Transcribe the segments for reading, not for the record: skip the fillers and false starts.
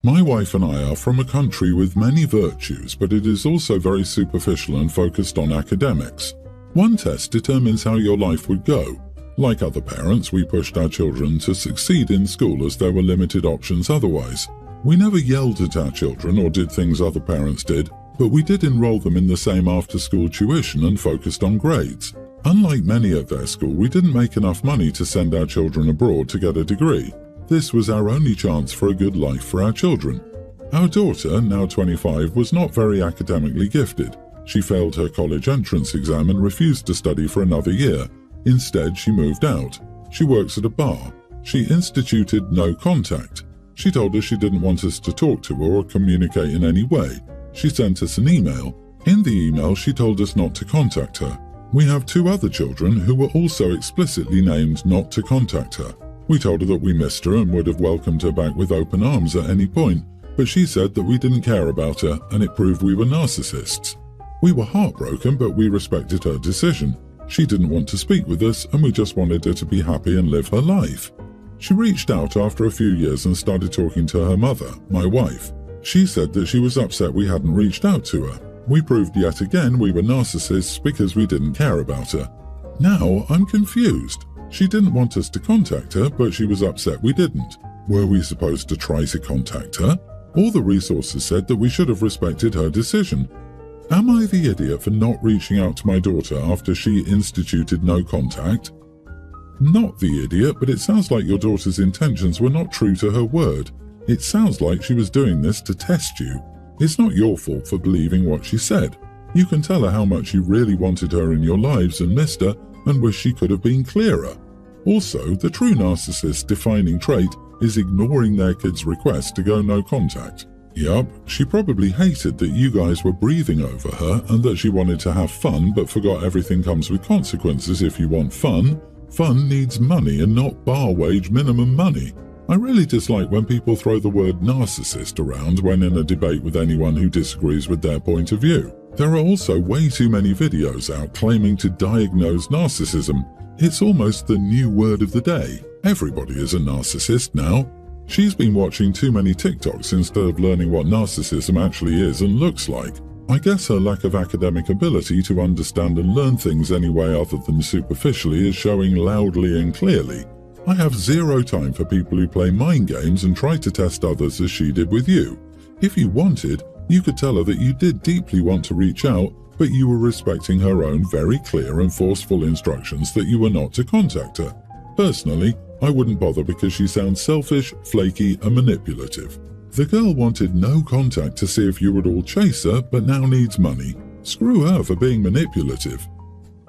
My wife and I are from a country with many virtues, but it is also very superficial and focused on academics. One test determines how your life would go. Like other parents, we pushed our children to succeed in school as there were limited options otherwise. We never yelled at our children or did things other parents did, but we did enroll them in the same after-school tuition and focused on grades. Unlike many at their school, we didn't make enough money to send our children abroad to get a degree. This was our only chance for a good life for our children. Our daughter, now 25, was not very academically gifted. She failed her college entrance exam and refused to study for another year. Instead, she moved out. She works at a bar. She instituted no contact. She told us she didn't want us to talk to her or communicate in any way. She sent us an email. In the email, she told us not to contact her. We have 2 other children who were also explicitly named not to contact her. We told her that we missed her and would have welcomed her back with open arms at any point, but she said that we didn't care about her and it proved we were narcissists. We were heartbroken, but we respected her decision. She didn't want to speak with us and we just wanted her to be happy and live her life. She reached out after a few years and started talking to her mother, my wife. She said that she was upset we hadn't reached out to her. We proved yet again we were narcissists because we didn't care about her. Now I'm confused. She didn't want us to contact her, but she was upset we didn't. Were we supposed to try to contact her? All the resources said that we should have respected her decision. Am I the idiot for not reaching out to my daughter after she instituted no contact? Not the idiot, but it sounds like your daughter's intentions were not true to her word. It sounds like she was doing this to test you. It's not your fault for believing what she said. You can tell her how much you really wanted her in your lives and missed her and wish she could have been clearer. Also, the true narcissist's defining trait is ignoring their kid's request to go no contact. Yup, she probably hated that you guys were breathing over her and that she wanted to have fun but forgot everything comes with consequences if you want fun. Fun needs money and not bar wage minimum money. I really dislike when people throw the word narcissist around when in a debate with anyone who disagrees with their point of view. There are also way too many videos out claiming to diagnose narcissism. It's almost the new word of the day. Everybody is a narcissist now. She's been watching too many TikToks instead of learning what narcissism actually is and looks like. I guess her lack of academic ability to understand and learn things any way other than superficially is showing loudly and clearly. I have zero time for people who play mind games and try to test others as she did with you. If you wanted, you could tell her that you did deeply want to reach out, but you were respecting her own very clear and forceful instructions that you were not to contact her. Personally, I wouldn't bother because she sounds selfish, flaky, and manipulative. The girl wanted no contact to see if you would all chase her, but now needs money. Screw her for being manipulative.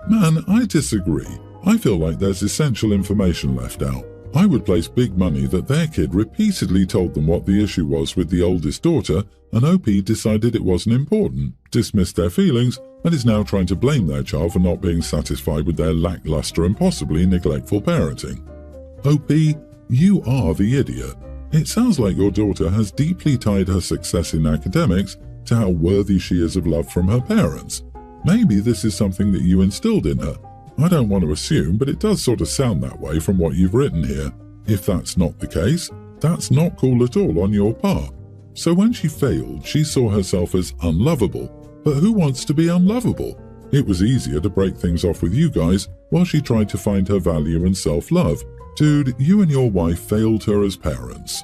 Man, I disagree. I feel like there's essential information left out. I would place big money that their kid repeatedly told them what the issue was with the oldest daughter, and OP decided it wasn't important, dismissed their feelings, and is now trying to blame their child for not being satisfied with their lackluster and possibly neglectful parenting. OP, you are the idiot. It sounds like your daughter has deeply tied her success in academics to how worthy she is of love from her parents. Maybe this is something that you instilled in her. I don't want to assume, but it does sort of sound that way from what you've written here. If that's not the case, that's not cool at all on your part. So when she failed, she saw herself as unlovable. But who wants to be unlovable? It was easier to break things off with you guys while she tried to find her value and self-love. Dude, you and your wife failed her as parents.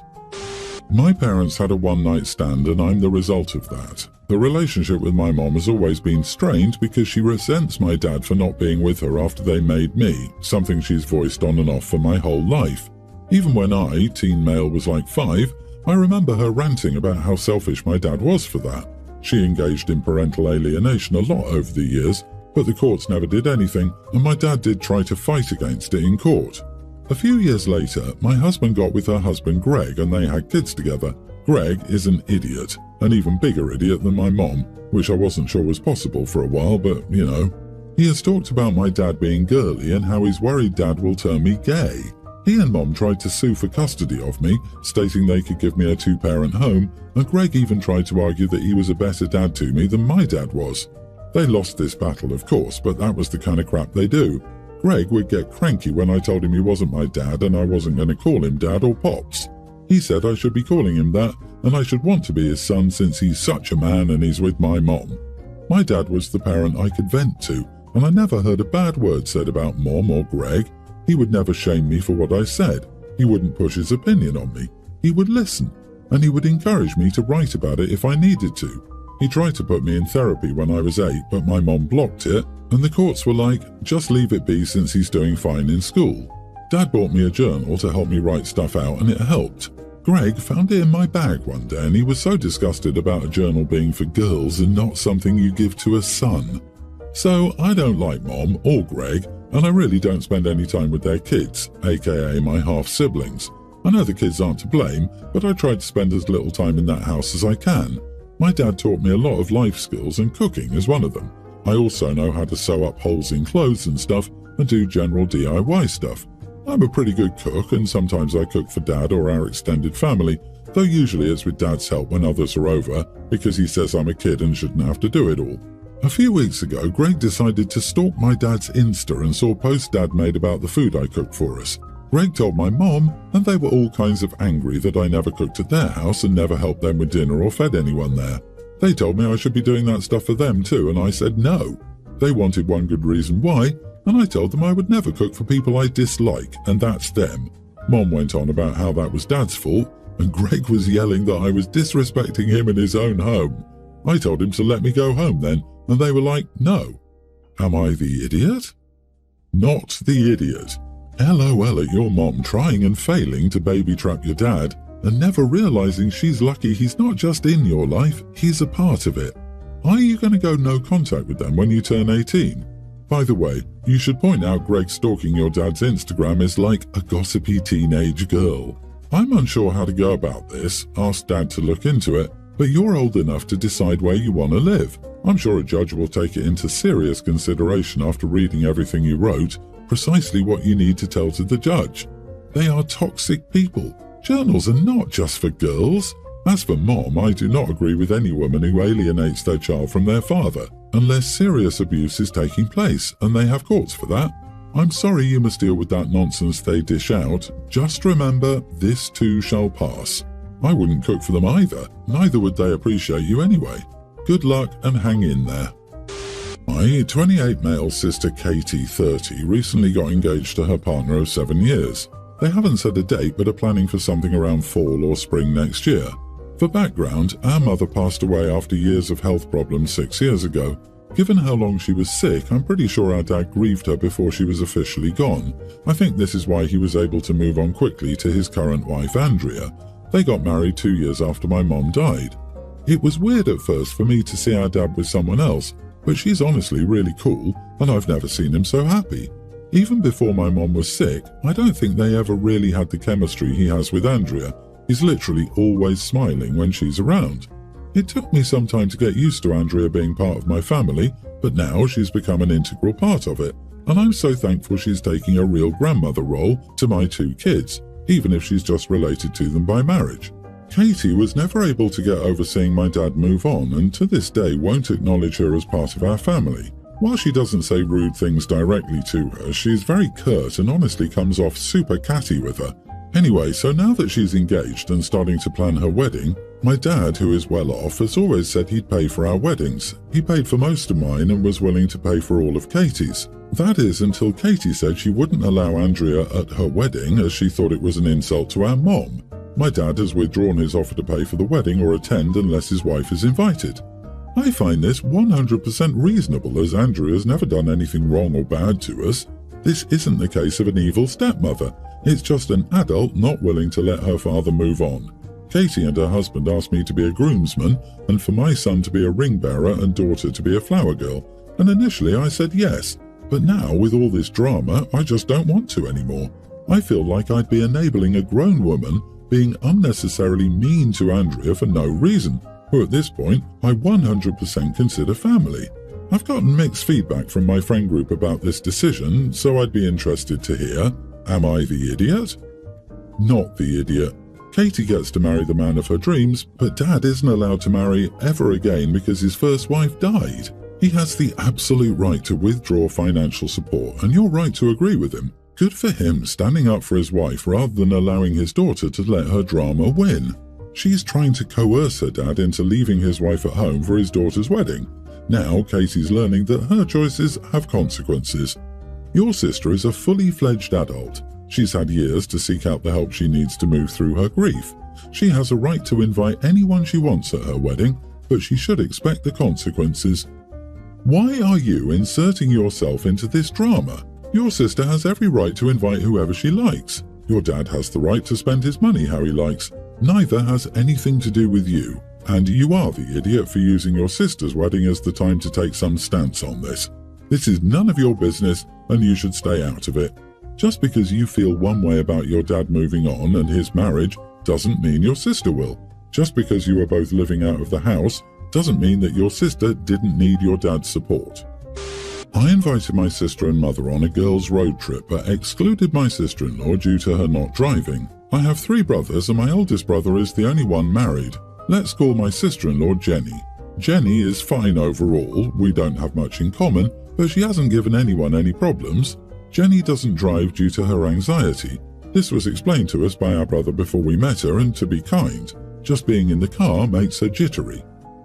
My parents had a one-night stand and I'm the result of that. The relationship with my mom has always been strained because she resents my dad for not being with her after they made me, something she's voiced on and off for my whole life. Even when I, teen male, was like 5, I remember her ranting about how selfish my dad was for that. She engaged in parental alienation a lot over the years, but the courts never did anything and my dad did try to fight against it in court. A few years later, my husband got with her husband Greg and they had kids together. Greg is an idiot, an even bigger idiot than my mom, which I wasn't sure was possible for a while, but you know. He has talked about my dad being girly and how he's worried dad will turn me gay. He and mom tried to sue for custody of me, stating they could give me a 2-parent home, and Greg even tried to argue that he was a better dad to me than my dad was. They lost this battle, of course, but that was the kind of crap they do. Greg would get cranky when I told him he wasn't my dad and I wasn't going to call him dad or pops. He said I should be calling him that, and I should want to be his son since he's such a man and he's with my mom. My dad was the parent I could vent to, and I never heard a bad word said about Mom or Greg. He would never shame me for what I said. He wouldn't push his opinion on me. He would listen, and he would encourage me to write about it if I needed to. He tried to put me in therapy when I was 8, but my mom blocked it, and the courts were like, just leave it be since he's doing fine in school. Dad bought me a journal to help me write stuff out, and it helped. Greg found it in my bag one day, and he was so disgusted about a journal being for girls and not something you give to a son. So I don't like Mom or Greg, and I really don't spend any time with their kids, aka my half-siblings. I know the kids aren't to blame, but I try to spend as little time in that house as I can. My dad taught me a lot of life skills, and cooking is one of them. I also know how to sew up holes in clothes and stuff, and do general DIY stuff. I'm a pretty good cook, and sometimes I cook for Dad or our extended family, though usually it's with Dad's help when others are over, because he says I'm a kid and shouldn't have to do it all. A few weeks ago, Greg decided to stalk my dad's Insta and saw posts Dad made about the food I cooked for us. Greg told my mom, and they were all kinds of angry that I never cooked at their house and never helped them with dinner or fed anyone there. They told me I should be doing that stuff for them too, and I said no. They wanted one good reason why, and I told them I would never cook for people I dislike, and that's them. Mom went on about how that was Dad's fault, and Greg was yelling that I was disrespecting him in his own home. I told him to let me go home then, and they were like, no. Am I the idiot? Not the idiot. LOL at your mom trying and failing to baby trap your dad, and never realizing she's lucky he's not just in your life, he's a part of it. Are you going to go no contact with them when you turn 18? By the way, you should point out Greg stalking your dad's Instagram is like a gossipy teenage girl. I'm unsure how to go about this, ask Dad to look into it, but you're old enough to decide where you want to live. I'm sure a judge will take it into serious consideration after reading everything you wrote, precisely what you need to tell to the judge. They are toxic people. Journals are not just for girls. As for Mom, I do not agree with any woman who alienates their child from their father, unless serious abuse is taking place, and they have courts for that. I'm sorry you must deal with that nonsense they dish out. Just remember, this too shall pass. I wouldn't cook for them either, neither would they appreciate you anyway. Good luck and hang in there. My 28 male sister Katie, 30, recently got engaged to her partner of 7 years. They haven't set a date but are planning for something around fall or spring next year. For background, our mother passed away after years of health problems 6 years ago. Given how long she was sick, I'm pretty sure our dad grieved her before she was officially gone. I think this is why he was able to move on quickly to his current wife, Andrea. They got married 2 years after my mom died. It was weird at first for me to see our dad with someone else, but she's honestly really cool, and I've never seen him so happy. Even before my mom was sick, I don't think they ever really had the chemistry he has with Andrea. He's literally always smiling when she's around. It took me some time to get used to Andrea being part of my family, but now she's become an integral part of it, and I'm so thankful she's taking a real grandmother role to my 2 kids, even if she's just related to them by marriage. Katie was never able to get over seeing my dad move on, and to this day won't acknowledge her as part of our family. While she doesn't say rude things directly to her, she's very curt and honestly comes off super catty with her. Anyway, so now that she's engaged and starting to plan her wedding, my dad, who is well off, has always said he'd pay for our weddings. He paid for most of mine and was willing to pay for all of Katie's. That is until Katie said she wouldn't allow Andrea at her wedding as she thought it was an insult to our mom. My dad has withdrawn his offer to pay for the wedding or attend unless his wife is invited. I find this 100% reasonable, as Andrea has never done anything wrong or bad to us. This isn't the case of an evil stepmother. It's just an adult not willing to let her father move on. Katie and her husband asked me to be a groomsman and for my son to be a ring bearer and daughter to be a flower girl. And initially I said yes, but now with all this drama, I just don't want to anymore. I feel like I'd be enabling a grown woman being unnecessarily mean to Andrea for no reason, who at this point I 100% consider family. I've gotten mixed feedback from my friend group about this decision, so I'd be interested to hear. Am I the idiot? Not the idiot. Katie gets to marry the man of her dreams, but Dad isn't allowed to marry ever again because his first wife died. He has the absolute right to withdraw financial support, and you're right to agree with him. Good for him, standing up for his wife rather than allowing his daughter to let her drama win. She's trying to coerce her dad into leaving his wife at home for his daughter's wedding. Now Katie's learning that her choices have consequences. Your sister is a fully fledged adult. She's had years to seek out the help she needs to move through her grief. She has a right to invite anyone she wants at her wedding, but she should expect the consequences. Why are you inserting yourself into this drama? Your sister has every right to invite whoever she likes. Your dad has the right to spend his money how he likes. Neither has anything to do with you. And you are the idiot for using your sister's wedding as the time to take some stance on this. This is none of your business, and you should stay out of it. Just because you feel one way about your dad moving on and his marriage doesn't mean your sister will. Just because you are both living out of the house doesn't mean that your sister didn't need your dad's support. I invited my sister and mother on a girls' road trip, but excluded my sister-in-law due to her not driving. I have 3 brothers, and my oldest brother is the only one married. Let's call my sister-in-law Jenny. Jenny is fine overall. We don't have much in common, but she hasn't given anyone any problems. Jenny doesn't drive due to her anxiety. This was explained to us by our brother before we met her, and to be kind, just being in the car makes her jittery.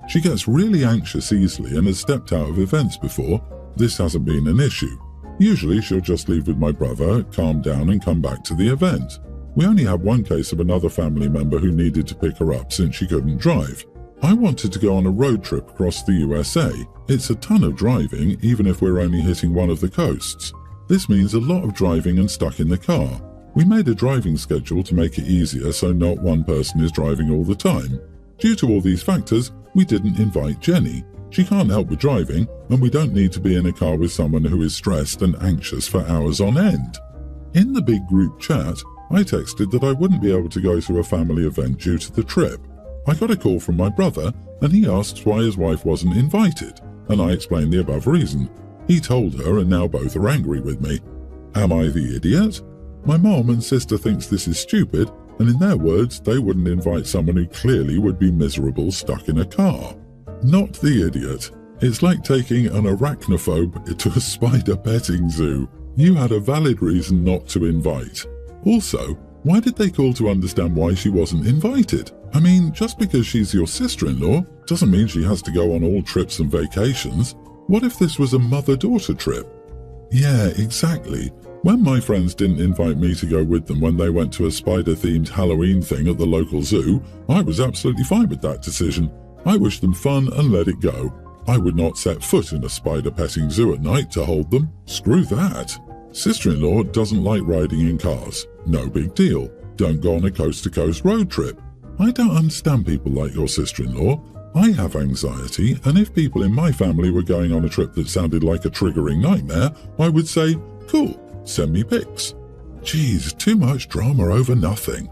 She gets really anxious easily and has stepped out of events before. This hasn't been an issue. Usually she'll just leave with my brother, calm down and come back to the event. We only had one case of another family member who needed to pick her up since she couldn't drive. I wanted to go on a road trip across the USA. It's a ton of driving, even if we're only hitting one of the coasts. This means a lot of driving and stuck in the car. We made a driving schedule to make it easier so not one person is driving all the time. Due to all these factors, we didn't invite Jenny. She can't help with driving, and we don't need to be in a car with someone who is stressed and anxious for hours on end. In the big group chat, I texted that I wouldn't be able to go to a family event due to the trip. I got a call from my brother, and he asked why his wife wasn't invited, and I explained the above reason. He told her, and now both are angry with me. Am I the idiot? My mom and sister thinks this is stupid, and in their words, they wouldn't invite someone who clearly would be miserable stuck in a car. Not the idiot. It's like taking an arachnophobe to a spider petting zoo. You had a valid reason not to invite. Also, why did they call to understand why she wasn't invited? I mean, just because she's your sister-in-law doesn't mean she has to go on all trips and vacations. What if this was a mother-daughter trip? Yeah, exactly. When my friends didn't invite me to go with them when they went to a spider-themed Halloween thing at the local zoo, I was absolutely fine with that decision. I wished them fun and let it go. I would not set foot in a spider-petting zoo at night to hold them. Screw that. Sister-in-law doesn't like riding in cars. No big deal. Don't go on a coast-to-coast road trip. I don't understand people like your sister-in-law. I have anxiety, and if people in my family were going on a trip that sounded like a triggering nightmare, I would say, cool, send me pics. Geez, too much drama over nothing.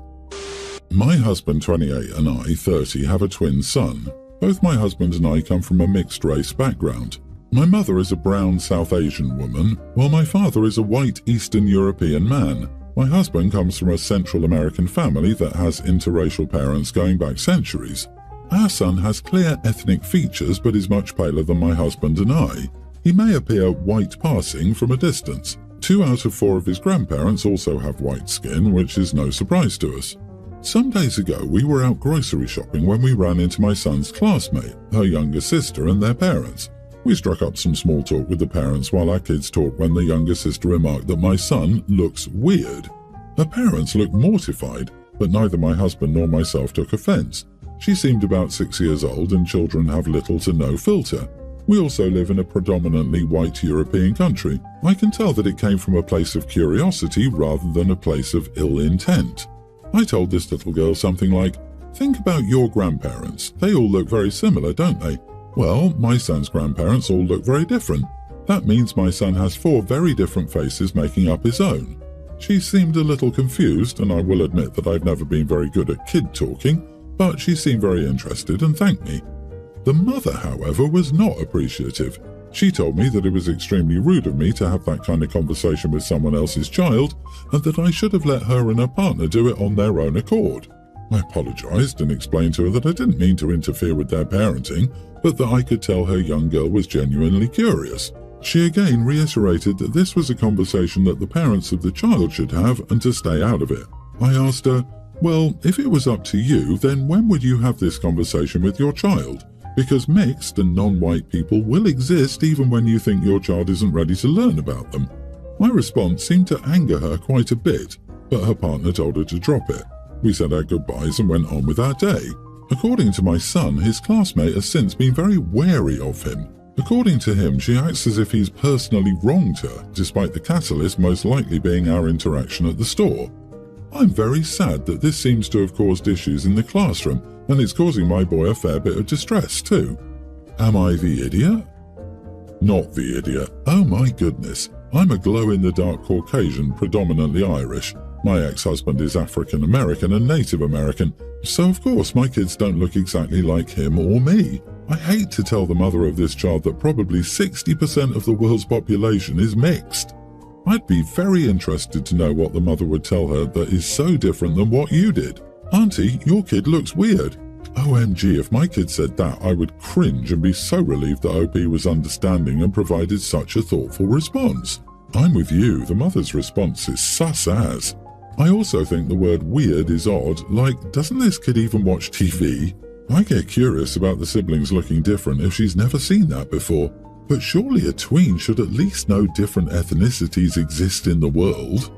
My husband, 28, and I, 30, have a twin son. Both my husband and I come from a mixed-race background. My mother is a brown South Asian woman, while my father is a white Eastern European man. My husband comes from a Central American family that has interracial parents going back centuries. Our son has clear ethnic features but is much paler than my husband and I. He may appear white passing from a distance. 2 out of 4 of his grandparents also have white skin, which is no surprise to us. Some days ago, we were out grocery shopping when we ran into my son's classmate, her younger sister, and their parents. We struck up some small talk with the parents while our kids talked when the younger sister remarked that my son looks weird. Her parents looked mortified, but neither my husband nor myself took offense. She seemed about 6 years old, and children have little to no filter. We also live in a predominantly white European country. I can tell that it came from a place of curiosity rather than a place of ill intent. I told this little girl something like, think about your grandparents. They all look very similar, don't they? Well, my son's grandparents all look very different. That means my son has 4 very different faces making up his own. She seemed a little confused, and I will admit that I've never been very good at kid talking, but she seemed very interested and thanked me. The mother, however, was not appreciative. She told me that it was extremely rude of me to have that kind of conversation with someone else's child, and that I should have let her and her partner do it on their own accord. I apologized and explained to her that I didn't mean to interfere with their parenting, but that I could tell her young girl was genuinely curious. She again reiterated that this was a conversation that the parents of the child should have and to stay out of it. I asked her, well, if it was up to you, then when would you have this conversation with your child? Because mixed and non-white people will exist even when you think your child isn't ready to learn about them. My response seemed to anger her quite a bit, but her partner told her to drop it. We said our goodbyes and went on with our day. According to my son, his classmate has since been very wary of him. According to him, she acts as if he's personally wronged her, despite the catalyst most likely being our interaction at the store. I'm very sad that this seems to have caused issues in the classroom, and it's causing my boy a fair bit of distress too. Am I the idiot? Not the idiot. Oh my goodness. I'm a glow-in-the-dark Caucasian, predominantly Irish. My ex-husband is African American and Native American, so of course my kids don't look exactly like him or me. I hate to tell the mother of this child that probably 60% of the world's population is mixed. I'd be very interested to know what the mother would tell her that is so different than what you did. Auntie, your kid looks weird. OMG, if my kid said that, I would cringe and be so relieved that OP was understanding and provided such a thoughtful response. I'm with you, the mother's response is sus as. I also think the word weird is odd, like, doesn't this kid even watch TV? I get curious about the siblings looking different if she's never seen that before, but surely a tween should at least know different ethnicities exist in the world.